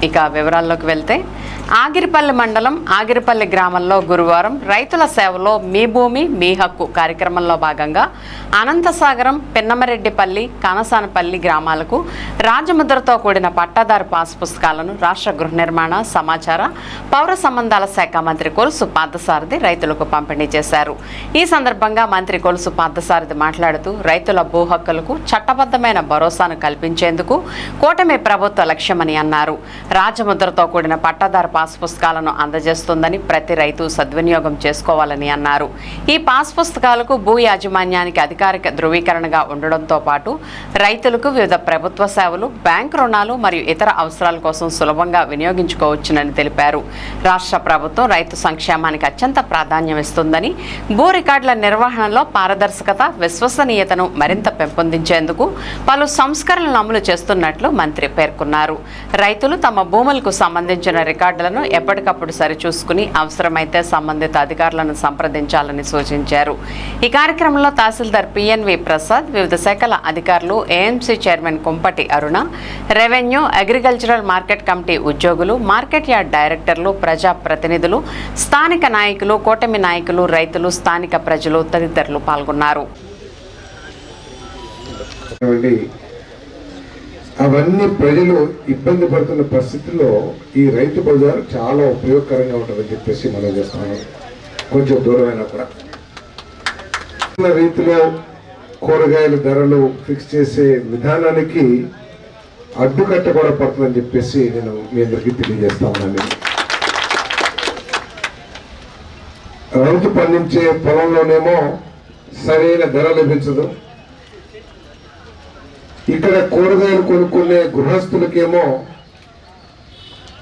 ఇక వివరాల్లోకి వెళ్తే ఆగిరిపల్లి మండలం ఆగిరిపల్లి గ్రామంలో గురువారం రైతుల సేవలో మీ భూమి మీ హక్కు కార్యక్రమంలో భాగంగా అనంతసాగరం పిన్నమరెడ్డిపల్లి కనసానపల్లి గ్రామాలకు రాజముద్రతో కూడిన పట్టాదారు పాస్ పుస్తకాలను రాష్ట్ర గృహ నిర్మాణ సమాచార పౌర సంబంధాల శాఖ మంత్రి కొలుసు పార్థసారథి రైతులకు పంపిణీ చేశారు. ఈ సందర్భంగా మంత్రి కొలుసు పార్థసారథి మాట్లాడుతూ రైతుల భూ హక్కులకు చట్టబద్ధమైన భరోసాను కల్పించేందుకు కూటమి ప్రభుత్వ లక్ష్యమని అన్నారు. రాజముద్రతో కూడిన పట్టాదారు పాస్ పుస్తకాలను అందజేస్తుందని ప్రతి రైతు సద్వినియోగం చేసుకోవాలని అన్నారు. ఈ పాస్ పుస్తకాలకు భూ యాజమాన్యానికి అధికారిక ధృవీకరణగా ఉండడంతో పాటు రైతులకు వివిధ ప్రభుత్వ సేవలు, బ్యాంకు రుణాలు మరియు ఇతర అవసరాల కోసం సులభంగా వినియోగించుకోవచ్చునని తెలిపారు. రాష్ట్ర ప్రభుత్వం రైతు సంక్షేమానికి అత్యంత ప్రాధాన్యం ఇస్తుందని, భూ రికార్డుల నిర్వహణలో పారదర్శకత, విశ్వసనీయతను మరింత పెంపొందించేందుకు పలు సంస్కరణలు అమలు చేస్తున్నట్లు మంత్రి పేర్కొన్నారు. రైతులు తమ భూములకు సంబంధించిన రికార్డులను ఎప్పటికప్పుడు సరిచూసుకుని అవసరమైతే సంబంధిత అధికారులను సంప్రదించాలని సూచించారు. ఈ కార్యక్రమంలో తహసీల్దార్ పిఎన్వి ప్రసాద్, వివిధ శాఖల అధికారులు, ఏఎంసీ చైర్మన్ కుంపటి అరుణ, రెవెన్యూ, అగ్రికల్చరల్ మార్కెట్ కమిటీ ఉద్యోగులు, మార్కెట్ యార్డ్ డైరెక్టర్లు, ప్రజా ప్రతినిధులు, స్థానిక నాయకులు, కూటమి నాయకులు, రైతులు, స్థానిక ప్రజలు తదితరులు పాల్గొన్నారు. అవన్నీ ప్రజలు ఇబ్బంది పడుతున్న పరిస్థితుల్లో ఈ రైతు బజారు చాలా ఉపయోగకరంగా ఉంటుందని చెప్పేసి మనం చేస్తున్నాం. కొంచెం దూరమైనా కూడా రీతిలో కూరగాయల ధరలు ఫిక్స్ చేసే విధానానికి అడ్డుకట్ట కూడా పడుతుందని చెప్పేసి నేను మీ అందరికీ తెలియజేస్తా ఉన్నాను. రైతు పండించే పొలంలోనేమో సరైన ధర లభించదు. ఇక్కడ కూరగాయలు కొనుక్కునే గృహస్థులకేమో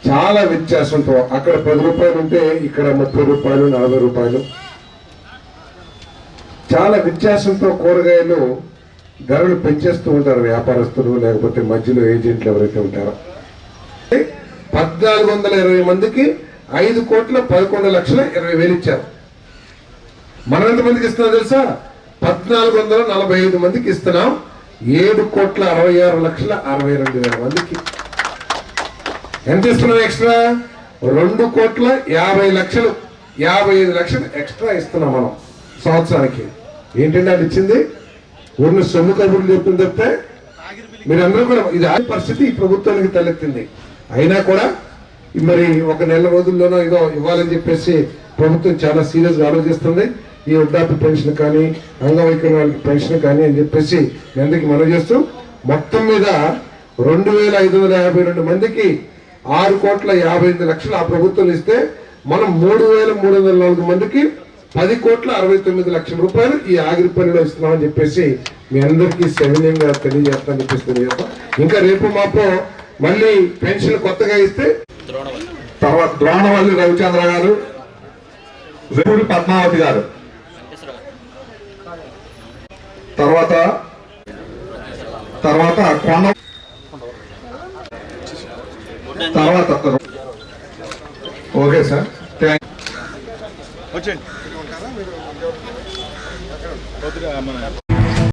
చాలా వ్యత్యాసంతో అక్కడ 10 రూపాయలు ఉంటే ఇక్కడ 30 రూపాయలు, 40 రూపాయలు, చాలా వ్యత్యాసంతో కూరగాయలు ధరలు పెంచేస్తూ ఉంటారు వ్యాపారస్తులు, లేకపోతే మధ్యలో ఏజెంట్లు ఎవరైతే ఉంటారో. 1420 మందికి 5,11,20,000 ఇచ్చారు. మనం ఎంతమందికి ఇస్తున్నాం తెలుసా? 1445 మందికి ఇస్తున్నాం. 7,66,62,000 మందికి ఎంత ఇస్తున్నాం? ఎక్స్ట్రా 2,50,00,000, 55 లక్షలు ఎక్స్ట్రా ఇస్తున్నాం మనం సంవత్సరానికి. ఏంటంటే అది ఇచ్చింది ఊరిని సొమ్ము కబుర్లు చెప్తుంది తప్పితే మీరందరూ కూడా ఇది ఆ పరిస్థితి ఈ ప్రభుత్వానికి తలెత్తింది. అయినా కూడా మరి ఒక నెల రోజుల్లోనో ఏదో ఇవ్వాలని చెప్పేసి ప్రభుత్వం చాలా సీరియస్గా ఆలోచిస్తుంది. ఈ వృద్ధాప్య పెన్షన్ కానీ, అంగవైకల్యం పెన్షన్ కానీ అని చెప్పేసి మీ అందరికీ మనవి చేస్తూ మొత్తం మీద 2,552 మందికి 6,55,00,000 ఆ ప్రభుత్వం ఇస్తే మనం 3,304 మందికి 10,69,00,000 రూపాయలు ఈ ఆగిరిపల్లిలో ఇస్తున్నామని చెప్పేసి మీ అందరికీ సవినయంగా తెలియజేస్తామని చెప్పేసి తెలియజేస్తాం. ఇంకా రేపు మాపో మళ్ళీ పెన్షన్ కొత్తగా ఇస్తే తర్వాత ద్రోణవల్లి రవిచంద్ర గారు, వేపూరి పద్మావతి గారు, తర్వాత కొండ, తర్వాత ఓకే సార్ థ్యాంక్